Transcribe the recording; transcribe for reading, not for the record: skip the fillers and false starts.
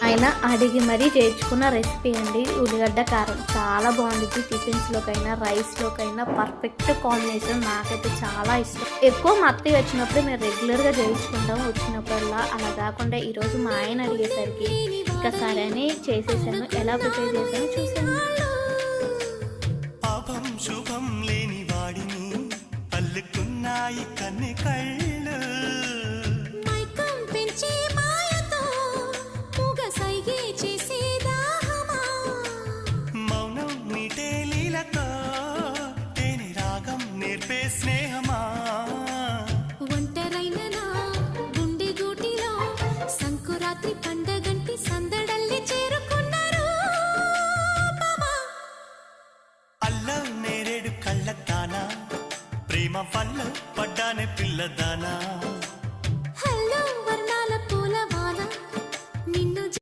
ఆయన అడిగి మరీ చేర్చుకున్న రెసిపీ అండి. ఉల్లిగడ్డ కారం చాలా బాగుండిద్ది. టిఫిన్స్‌లోకైనా, రైస్‌లోకైనా పర్ఫెక్ట్ కాంబినేషన్. నాకైతే చాలా ఇష్టం. ఎక్కువ మా అత్తయ్య వచ్చినప్పుడు మేము రెగ్యులర్‌గా చేయించుకుంటాం వచ్చినప్పుడల్లా. అలా కాకుండా ఈరోజు మా ఆయన అడిగేసరికి ఇక సరే అని చేసేసాను. ఎలా ప్రిపేర్ చేశానో చూసేయండి. పాపం శుభం లేని వాడిని అల్లుకున్నాయి కన్ని కళ్ళు మైకం పెంచి